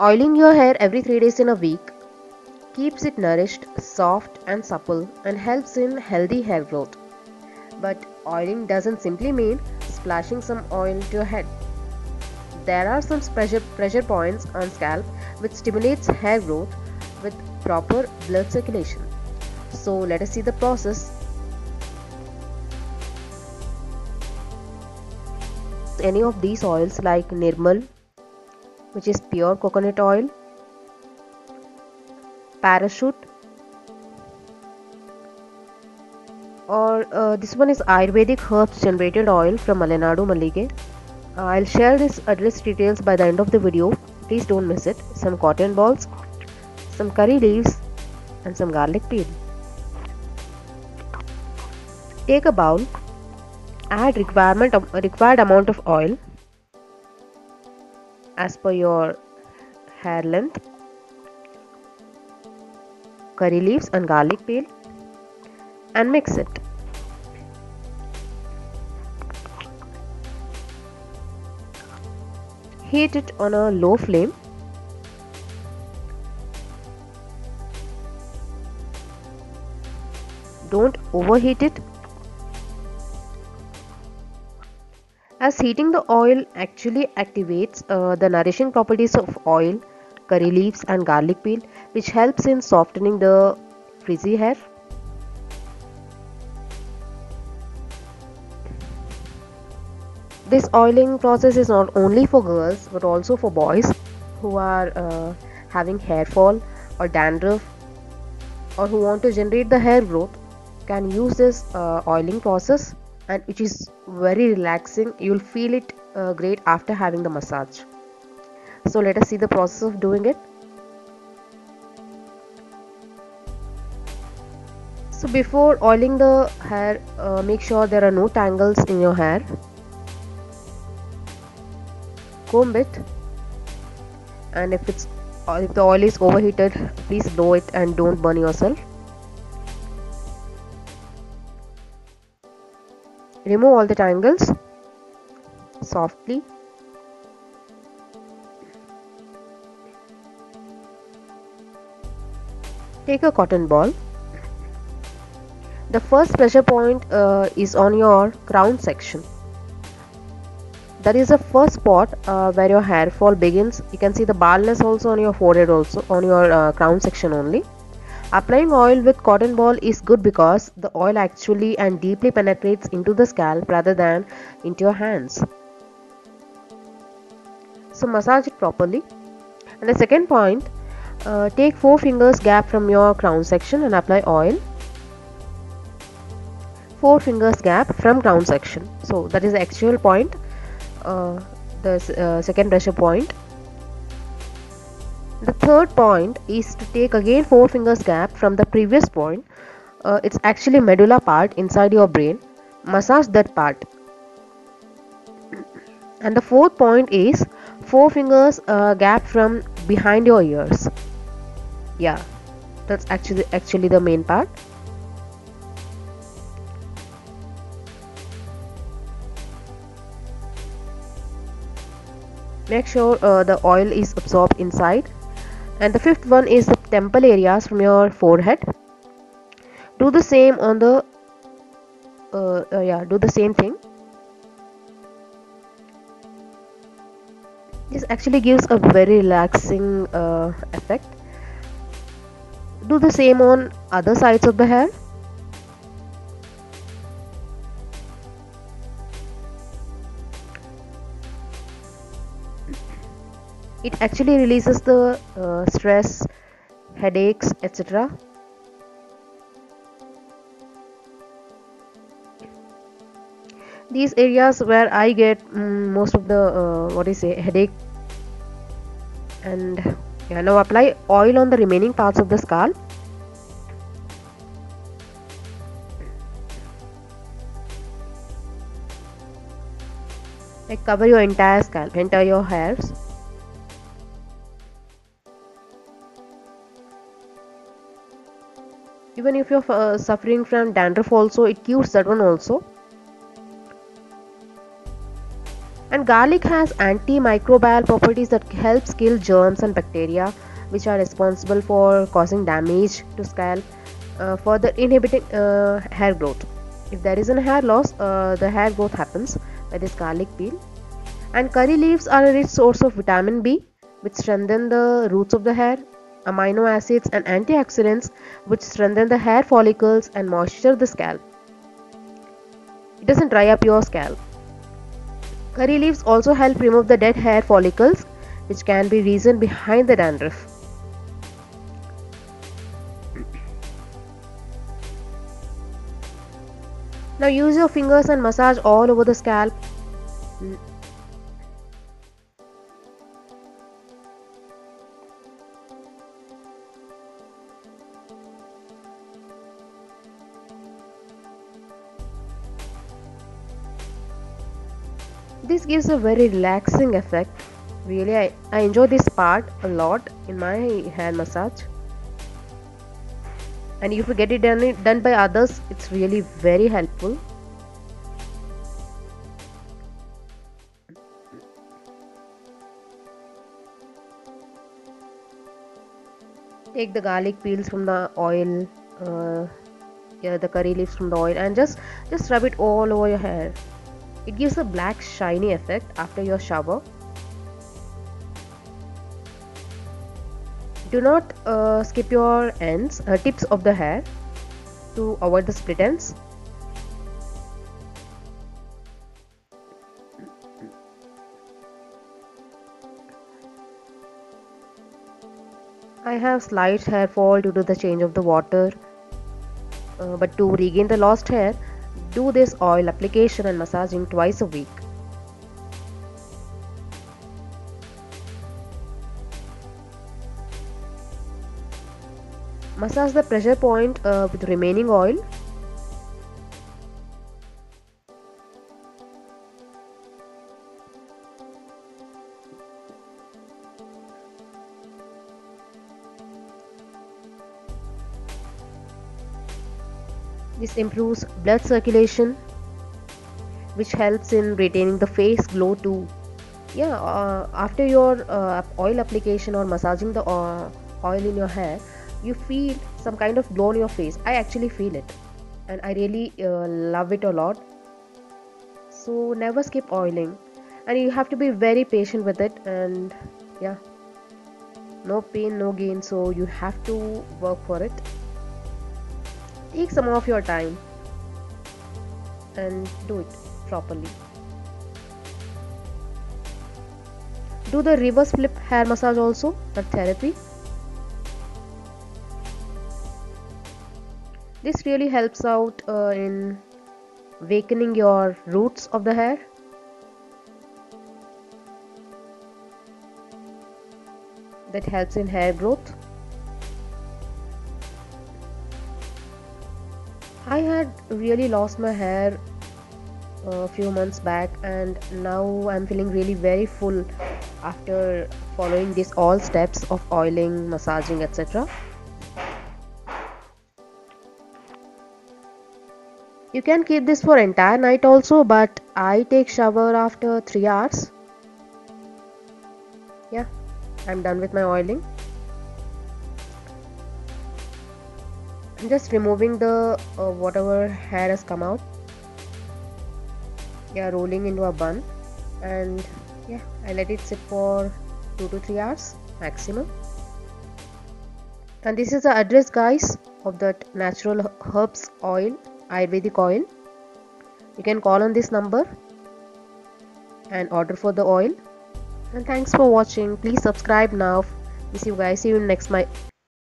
Oiling your hair every 3 days in a week keeps it nourished, soft, and supple and helps in healthy hair growth. But oiling doesn't simply mean splashing some oil to your head. There are some pressure points on scalp which stimulates hair growth with proper blood circulation. So let us see the process. Any of these oils like Nirmal, which is pure coconut oil, Parachute, or this one is Ayurvedic herbs generated oil from Malenadu Mallige. I'll share this address details by the end of the video. Please don't miss it. Some cotton balls, some curry leaves, and some garlic peel. Take a bowl, add required amount of oil as per your hair length, curry leaves and garlic peel, and mix it. Heat it on a low flame. Don't overheat it, as heating the oil actually activates the nourishing properties of oil, curry leaves and garlic peel, which helps in softening the frizzy hair. This oiling process is not only for girls but also for boys who are having hair fall or dandruff, or who want to generate the hair growth, can use this oiling process, and which is very relaxing. You'll feel it great after having the massage. So let us see the process of doing it. So before oiling the hair, make sure there are no tangles in your hair. Comb it, and if the oil is overheated, please blow it and don't burn yourself. Remove all the tangles softly. Take a cotton ball. The first pressure point is on your crown section. That is the first spot where your hair fall begins. You can see the baldness also on your forehead, also on your crown section only. Applying oil with cotton ball is good because the oil actually and deeply penetrates into the scalp rather than into your hands. So massage it properly. And the second point, take 4 fingers gap from your crown section and apply oil. 4 fingers gap from crown section. So that is the actual point, the second pressure point. The third point is to take again 4 fingers gap from the previous point. It's actually medulla part inside your brain. Massage that part. And the fourth point is 4 fingers gap from behind your ears. Yeah, that's actually the main part. Make sure the oil is absorbed inside. And the fifth one is the temple areas from your forehead. Do the same on the do the same thing. This actually gives a very relaxing effect. Do the same on other sides of the hair. It actually releases the stress, headaches, etc. These areas where I get most of the headache. And yeah, now apply oil on the remaining parts of the scalp. Like cover your entire scalp, entire your hairs. Even if you're suffering from dandruff also, it cures that one also. And garlic has antimicrobial properties that helps kill germs and bacteria which are responsible for causing damage to scalp, further inhibiting hair growth. If there is a hair loss, the hair growth happens by this garlic peel. And curry leaves are a rich source of vitamin B, which strengthen the roots of the hair, amino acids and antioxidants, which strengthen the hair follicles and moisture the scalp. It doesn't dry up your scalp. Curry leaves also help remove the dead hair follicles, which can be reason behind the dandruff. Now use your fingers and massage all over the scalp. This gives a very relaxing effect. Really, I enjoy this part a lot in my hair massage. And if you get it done by others, it's really very helpful. Take the garlic peels from the oil, the curry leaves from the oil, and just rub it all over your hair. It gives a black shiny effect after your shower. Do not skip your tips of the hair to avoid the split ends. I have slight hair fall due to the change of the water, but to regain the lost hair, do this oil application and massaging twice a week. Massage the pressure point with remaining oil. This improves blood circulation, which helps in retaining the face glow too. After your oil application or massaging the oil in your hair, you feel some kind of glow on your face. I actually feel it, and I really love it a lot. So never skip oiling, and you have to be very patient with it. And yeah, no pain, no gain. So you have to work for it. Take some of your time and do it properly. Do the reverse flip hair massage also, that therapy. This really helps out in awakening your roots of the hair. That helps in hair growth. I had really lost my hair a few months back, and now I'm feeling really very full after following these all steps of oiling, massaging, etc. You can keep this for entire night also, but I take shower after 3 hours. Yeah, I'm done with my oiling. I'm just removing the whatever hair has come out. Yeah, rolling into a bun, and yeah, I let it sit for 2 to 3 hours maximum. And this is the address, guys, of that natural herbs oil, Ayurvedic oil. You can call on this number and order for the oil. And thanks for watching. Please subscribe now. See you guys. See you in next my